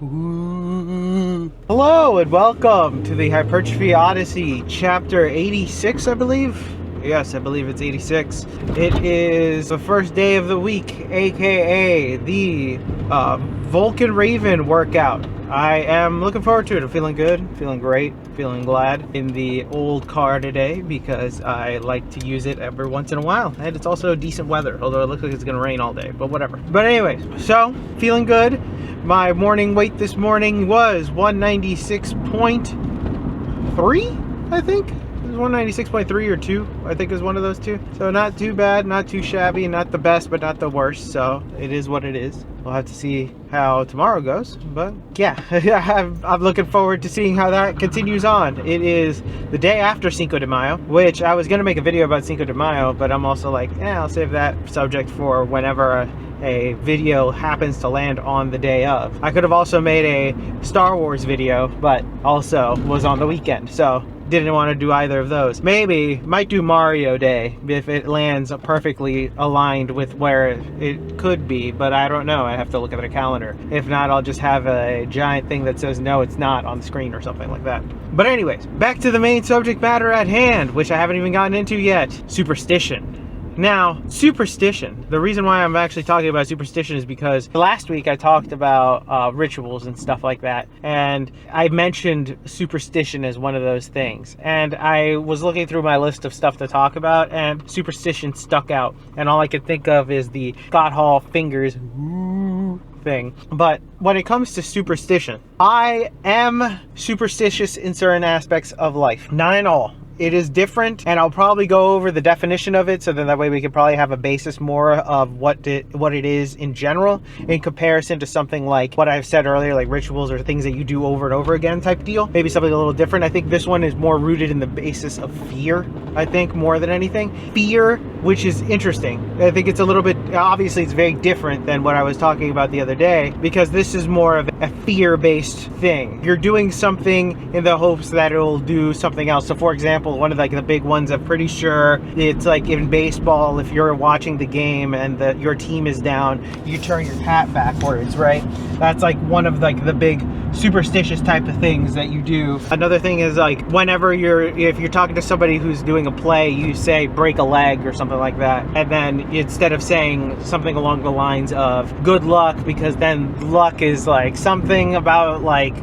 Ooh. Hello and welcome to the Hypertrophy Odyssey, chapter 86, I believe. Yes, I believe it's 86. It is the first day of the week, aka the Vulcan Raven workout. I am looking forward to it. I'm feeling good, feeling great, feeling glad in the old car today because I like to use it every once in a while. And it's also decent weather, although it looks like it's going to rain all day, but whatever. But anyways, so feeling good. My morning weight this morning was 196.3, I think. It was 196.3 or 2, I think is one of those two. So not too bad, not too shabby, not the best, but not the worst. So it is what it is. We'll have to see how tomorrow goes. But yeah, I'm looking forward to seeing how that continues on. It is the day after Cinco de Mayo, which I was going to make a video about Cinco de Mayo, but I'm also like, I'll save that subject for whenever a video happens to land on the day of. I could have also made a Star Wars video, but also was on the weekend, so didn't want to do either of those. Might do Mario Day if it lands perfectly aligned with where it could be, but I don't know. I have to look at the calendar. If not, I'll just have a giant thing that says no, it's not on the screen or something like that. But anyways, back to the main subject matter at hand, which I haven't even gotten into yet. Superstition. Now, superstition, the reason why I'm actually talking about superstition is because last week I talked about rituals and stuff like that, and I mentioned superstition as one of those things. And I was looking through my list of stuff to talk about, and superstition stuck out. And all I could think of is the Scott Hall fingers thing. But when it comes to superstition, I am superstitious in certain aspects of life, not in all. It is different, and I'll probably go over the definition of it, so then that way we can probably have a basis more of what it is in general in comparison to something like what I've said earlier, like rituals or things that you do over and over again type deal. Maybe something a little different. I think this one is more rooted in the basis of fear, I think, more than anything. Fear, which is interesting. I think it's a little bit, obviously it's very different than what I was talking about the other day, because this is more of a fear-based thing. You're doing something in the hopes that it'll do something else. So for example, one of like the big ones, I'm pretty sure it's like in baseball, if you're watching the game and your team is down, you turn your hat backwards, right? That's like one of like the big superstitious type of things that you do. Another thing is like whenever if you're talking to somebody who's doing a play, you say break a leg or something like that, and then instead of saying something along the lines of good luck, because then luck is like something about like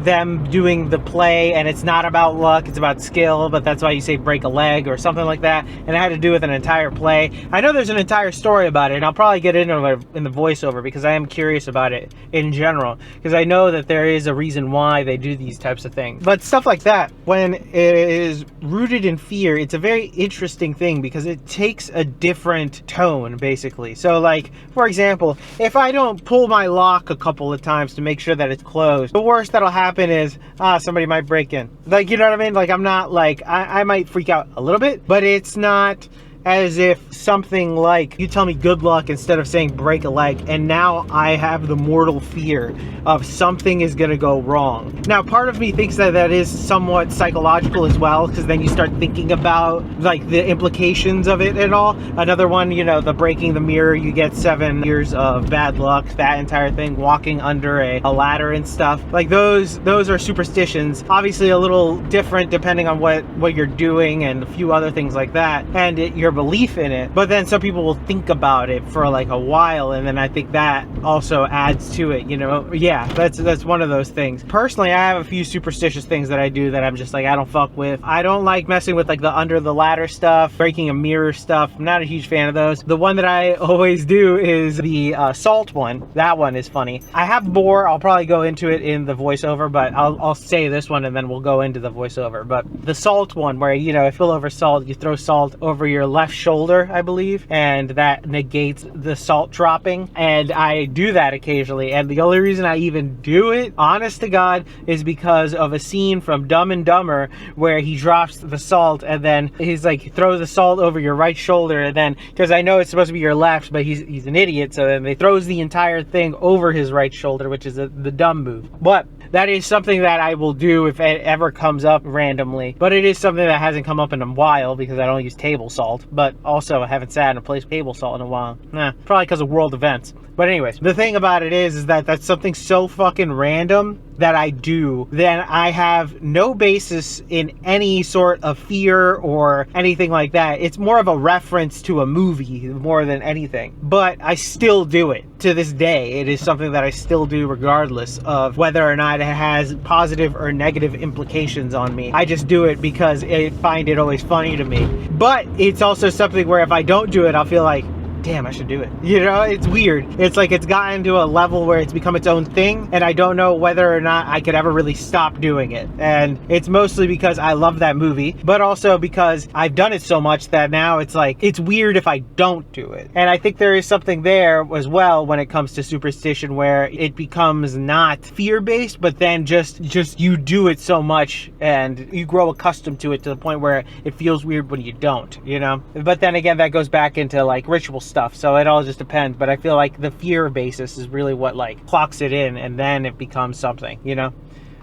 them doing the play, and it's not about luck, it's about skill, but that's why you say break a leg or something like that. And it had to do with an entire play. I know there's an entire story about it, and I'll probably get into it in the voiceover because I am curious about it in general, because I know that there is a reason why they do these types of things. But stuff like that, when it is rooted in fear, it's a very interesting thing because it takes a different tone, basically. So like, for example, if I don't pull my lock a couple of times to make sure that it's closed, the worst that'll happen is somebody might break in. Like, you know what I mean? Like, I'm not like, I might freak out a little bit, but it's not as if something like you tell me good luck instead of saying break a leg, and now I have the mortal fear of something is gonna go wrong. Now part of me thinks that that is somewhat psychological as well, because then you start thinking about like the implications of it and all. Another one, you know, the breaking the mirror, you get 7 years of bad luck, that entire thing, walking under a ladder and stuff. Like those are superstitions, obviously a little different depending on what you're doing and a few other things like that, and your belief in it. But then some people will think about it for like a while, and then I think that also adds to it, you know. Yeah, that's one of those things. Personally, I have a few superstitious things that I do that I'm just like, I don't fuck with. I don't like messing with like the under the ladder stuff, breaking a mirror stuff. I'm not a huge fan of those. The one that I always do is the salt one. That one is funny. I have more, I'll probably go into it in the voiceover, but I'll say this one and then we'll go into the voiceover. But the salt one, where, you know, if you fill over salt, you throw salt over your left shoulder, I believe, and that negates the salt dropping. And I do that occasionally, and the only reason I even do it, honest to God, is because of a scene from Dumb and Dumber where he drops the salt and then he's like, throws the salt over your right shoulder, and then, because I know it's supposed to be your left, but he's an idiot, so then they throws the entire thing over his right shoulder, which is the dumb move. But that is something that I will do if it ever comes up randomly, but it is something that hasn't come up in a while because I don't use table salt. but also I haven't sat in a place with table salt in a while. Probably because of world events. But anyways, the thing about it is that that's something so fucking random that I do, then I have no basis in any sort of fear or anything like that. It's more of a reference to a movie more than anything. But I still do it. To this day, it is something that I still do regardless of whether or not it has positive or negative implications on me. I just do it because I find it always funny to me. But it's also something where if I don't do it, I'll feel like, damn, I should do it. You know, it's weird. It's like it's gotten to a level where it's become its own thing, and I don't know whether or not I could ever really stop doing it. And it's mostly because I love that movie, but also because I've done it so much that now it's like, it's weird if I don't do it. And I think there is something there as well when it comes to superstition where it becomes not fear-based, but then just you do it so much and you grow accustomed to it to the point where it feels weird when you don't, you know? But then again, that goes back into like ritual stuff, so it all just depends. But I feel like the fear basis is really what like clocks it in, and then it becomes something, you know.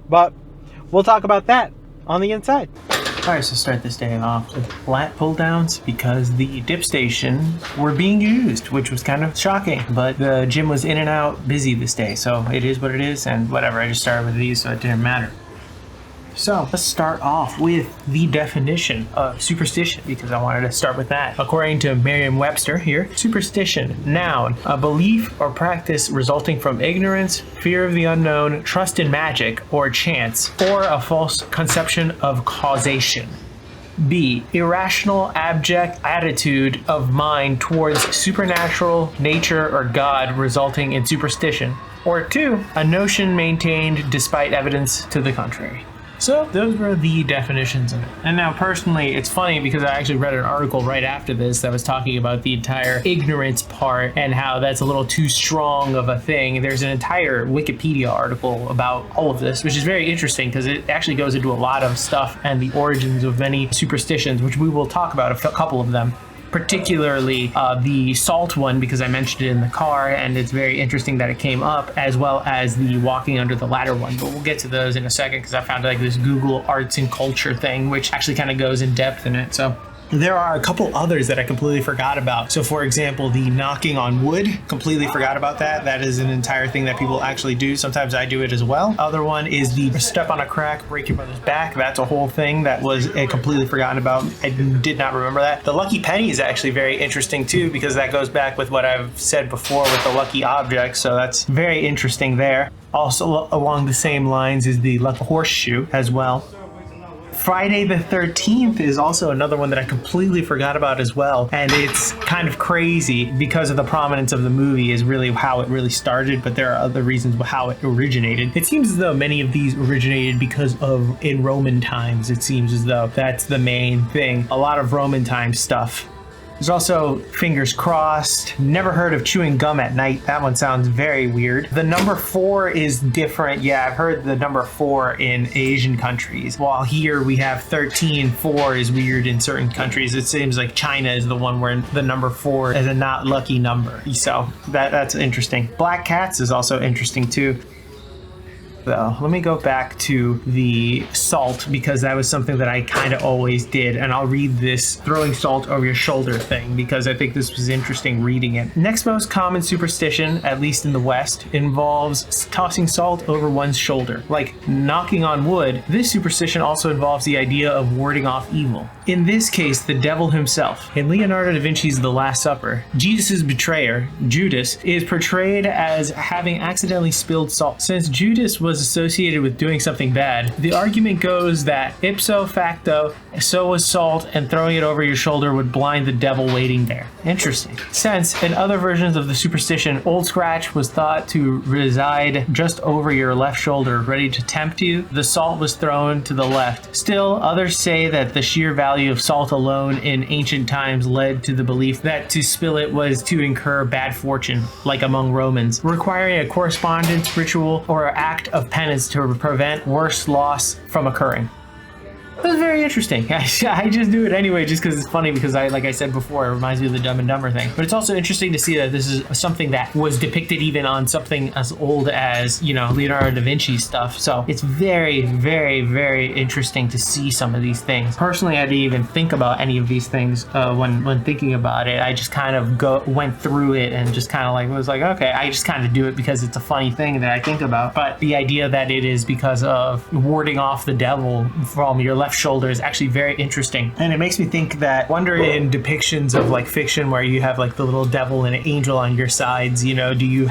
But we'll talk about that on the inside. Alright, so start this day off with flat pull downs because the dip station were being used, which was kind of shocking, but the gym was in and out busy this day, so it is what it is, and whatever. I just started with these, so it didn't matter. So let's start off with the definition of superstition because I wanted to start with that. According to Merriam-Webster here, superstition, noun, a belief or practice resulting from ignorance, fear of the unknown, trust in magic or chance, or a false conception of causation. B, irrational, abject attitude of mind towards supernatural, nature, or God resulting in superstition. Or 2, a notion maintained despite evidence to the contrary. So those were the definitions of it. And now personally, it's funny because I actually read an article right after this that was talking about the entire ignorance part and how that's a little too strong of a thing. There's an entire Wikipedia article about all of this, which is very interesting because it actually goes into a lot of stuff and the origins of many superstitions, which we will talk about a couple of them. Particularly the salt one because I mentioned it in the car and it's very interesting that it came up, as well as the walking under the ladder one, but we'll get to those in a second because I found like this Google arts and culture thing which actually kind of goes in depth in it. So there are a couple others that I completely forgot about. So for example, the knocking on wood, completely forgot about that. That is an entire thing that people actually do. Sometimes I do it as well. Other one is the step on a crack, break your brother's back. That's a whole thing that was completely forgotten about. I did not remember that. The lucky penny is actually very interesting too because that goes back with what I've said before with the lucky object. So that's very interesting there. Also along the same lines is the lucky horseshoe as well. Friday the 13th is also another one that I completely forgot about as well, and it's kind of crazy because of the prominence of the movie is really how it really started, but there are other reasons how it originated. It seems as though many of these originated because of in Roman times. It seems as though that's the main thing. A lot of Roman time stuff. There's also fingers crossed. Never heard of chewing gum at night. That one sounds very weird. The number 4 is different. Yeah, I've heard the number 4 in Asian countries. While here we have 13, 4 is weird in certain countries. It seems like China is the one where the number 4 is a not lucky number. So that's interesting. Black cats is also interesting too. So let me go back to the salt because that was something that I kind of always did, and I'll read this throwing salt over your shoulder thing because I think this was interesting reading it. Next most common superstition, at least in the West, involves tossing salt over one's shoulder. Like knocking on wood, this superstition also involves the idea of warding off evil. In this case, the devil himself. In Leonardo da Vinci's The Last Supper, Jesus' betrayer, Judas, is portrayed as having accidentally spilled salt. Since Judas was associated with doing something bad, the argument goes that ipso facto, so was salt, and throwing it over your shoulder would blind the devil waiting there. Interesting. Since in other versions of the superstition, Old Scratch was thought to reside just over your left shoulder, ready to tempt you, the salt was thrown to the left. Still, others say that the sheer value of salt alone in ancient times led to the belief that to spill it was to incur bad fortune, like among Romans, requiring a correspondence, ritual, or act of penance to prevent worse loss from occurring. That's very interesting. I just do it anyway just because it's funny, because like I said before, it reminds me of the Dumb and Dumber thing. But it's also interesting to see that this is something that was depicted even on something as old as, you know, Leonardo da Vinci's stuff. So it's very, very, very interesting to see some of these things. Personally, I didn't even think about any of these things when thinking about it. I just kind of went through it and just kind of like was like, okay, I just kind of do it because it's a funny thing that I think about. But the idea that it is because of warding off the devil from your left shoulder is actually very interesting. And it makes me think that, wonder in depictions of like fiction where you have like the little devil and an angel on your sides, you know, do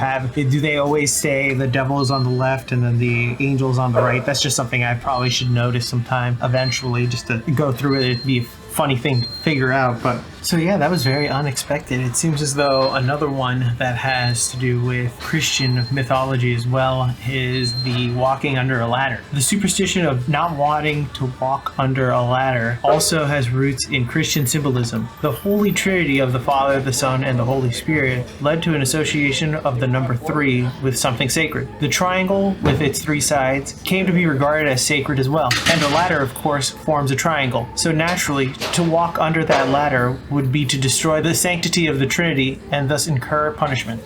they always say the devil is on the left and then the angel's on the right? That's just something I probably should notice sometime eventually, just to go through it. It'd be a funny thing to figure out. But so yeah, that was very unexpected. It seems as though another one that has to do with Christian mythology as well is the walking under a ladder. The superstition of not wanting to walk under a ladder also has roots in Christian symbolism. The Holy Trinity of the Father, the Son, and the Holy Spirit led to an association of the number 3 with something sacred. The triangle, with its 3 sides, came to be regarded as sacred as well. And a ladder, of course, forms a triangle. So naturally, to walk under that ladder would be to destroy the sanctity of the Trinity and thus incur punishment.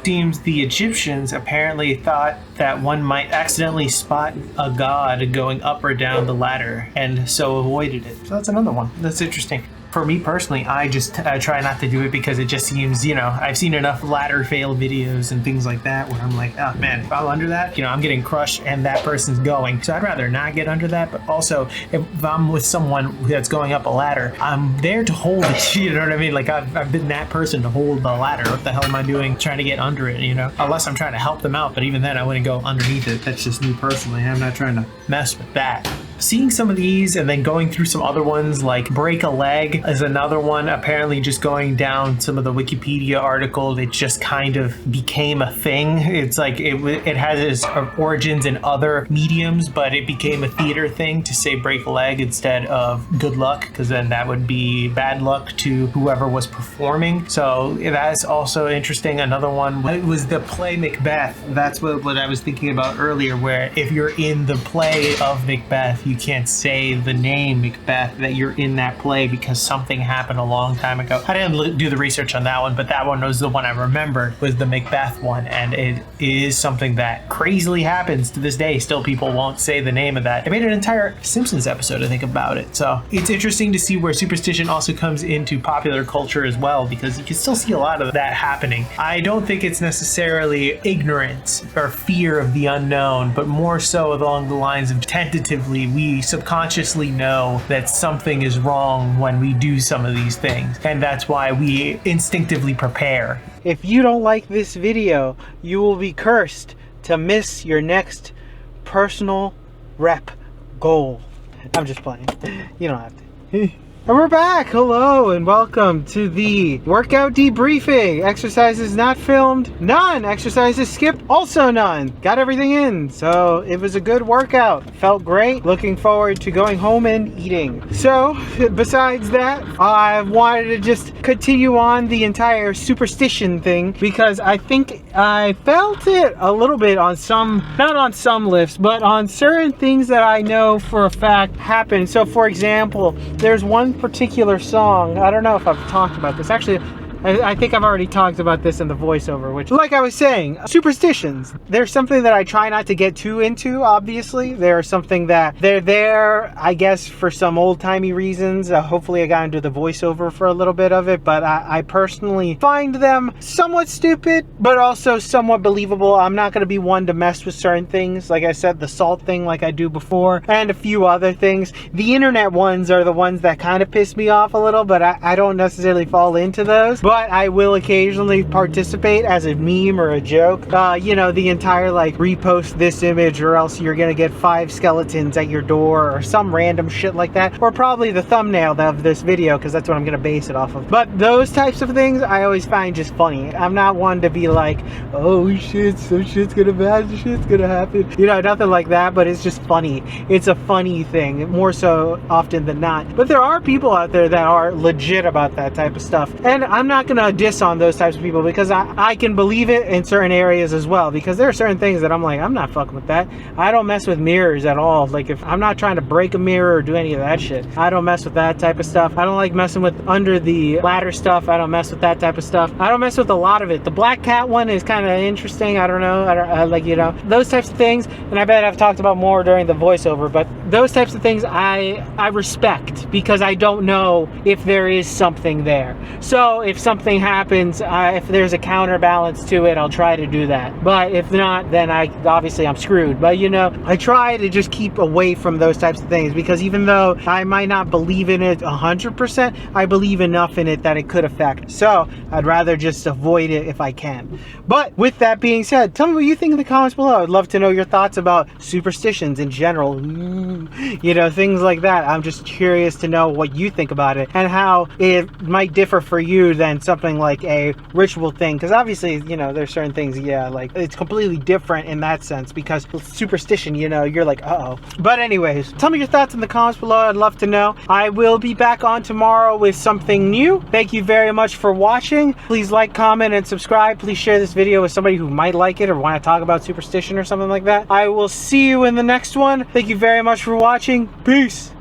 Seems the Egyptians apparently thought that one might accidentally spot a god going up or down the ladder and so avoided it. So that's another one. That's interesting. For me personally, I just try not to do it because it just seems, you know, I've seen enough ladder fail videos and things like that where I'm like, oh man, if I'm under that, you know, I'm getting crushed and that person's going. So I'd rather not get under that. But also, if I'm with someone that's going up a ladder, I'm there to hold it. You know what I mean? Like I've been that person to hold the ladder. What the hell am I doing trying to get under it, you know? Unless I'm trying to help them out. But even then, I wouldn't go underneath it. That's just me personally. I'm not trying to mess with that. Seeing some of these and then going through some other ones, like break a leg is another one. Apparently just going down some of the Wikipedia articles, it just kind of became a thing. It's like it has its origins in other mediums, but it became a theater thing to say break a leg instead of good luck, because then that would be bad luck to whoever was performing. So that's also interesting. Another one was the play Macbeth. That's what I was thinking about earlier, where if you're in the play of Macbeth, you can't say the name Macbeth, that you're in that play because something happened a long time ago. I didn't do the research on that one, but that one was the one I remembered, was the Macbeth one, and it is something that crazily happens to this day. Still, people won't say the name of that. They made an entire Simpsons episode, I think, about it. So it's interesting to see where superstition also comes into popular culture as well, because you can still see a lot of that happening. I don't think it's necessarily ignorance or fear of the unknown, but more so along the lines of tentatively, we subconsciously know that something is wrong when we do some of these things, and that's why we instinctively prepare. If you don't like this video, you will be cursed to miss your next personal rep goal. I'm just playing. You don't have to. And we're back! Hello and welcome to the workout debriefing. Exercises not filmed, none. Exercises skipped, also none. Got everything in, so it was a good workout. Felt great. Looking forward to going home and eating. So, besides that, I wanted to just continue on the entire superstition thing, because I think I felt it a little bit on some, not on some lifts, but on certain things that I know for a fact happen. So for example, there's one particular song, I don't know if I've talked about this, actually I think I've already talked about this in the voiceover, which, like I was saying, superstitions. They're something that I try not to get too into, obviously. They're something that they're there, I guess, for some old-timey reasons. Hopefully I got into the voiceover for a little bit of it, but I personally find them somewhat stupid, but also somewhat believable. I'm not going to be one to mess with certain things. Like I said, the salt thing like I do before, and a few other things. The internet ones are the ones that kind of piss me off a little, but I don't necessarily fall into those. But I will occasionally participate as a meme or a joke. You know, the entire like repost this image or else you're gonna get 5 skeletons at your door or some random shit like that. Or probably the thumbnail of this video, because that's what I'm gonna base it off of. But those types of things I always find just funny. I'm not one to be like, oh shit, some shit's gonna happen, shit's gonna happen. You know, nothing like that, but it's just funny. It's a funny thing, more so often than not. But there are people out there that are legit about that type of stuff. And I'm not not gonna diss on those types of people, because I can believe it in certain areas as well, because there are certain things that I'm like, I'm not fucking with that. I don't mess with mirrors at all. Like, if I'm not trying to break a mirror or do any of that shit, I don't mess with that type of stuff. I don't like messing with under the ladder stuff. I don't mess with that type of stuff. I don't mess with a lot of it. The black cat one is kind of interesting. I don't know. I like, you know, those types of things, and I bet I've talked about more during the voiceover, but those types of things I respect, because I don't know if there is something there. So if something happens, if there's a counterbalance to it, I'll try to do that. But if not, then obviously I'm screwed. But you know, I try to just keep away from those types of things, because even though I might not believe in it 100%, I believe enough in it that it could affect. So I'd rather just avoid it if I can. But with that being said, tell me what you think in the comments below. I'd love to know your thoughts about superstitions in general. You know, things like that. I'm just curious to know what you think about it, and how it might differ for you than something like a ritual thing. Because obviously, you know, there's certain things, yeah, like it's completely different in that sense, because with superstition, you know, you're like, uh-oh. But anyways, tell me your thoughts in the comments below. I'd love to know. I will be back on tomorrow with something new. Thank you very much for watching. Please like, comment, and subscribe. Please share this video with somebody who might like it or want to talk about superstition or something like that. I will see you in the next one. Thank you very much for watching. Peace.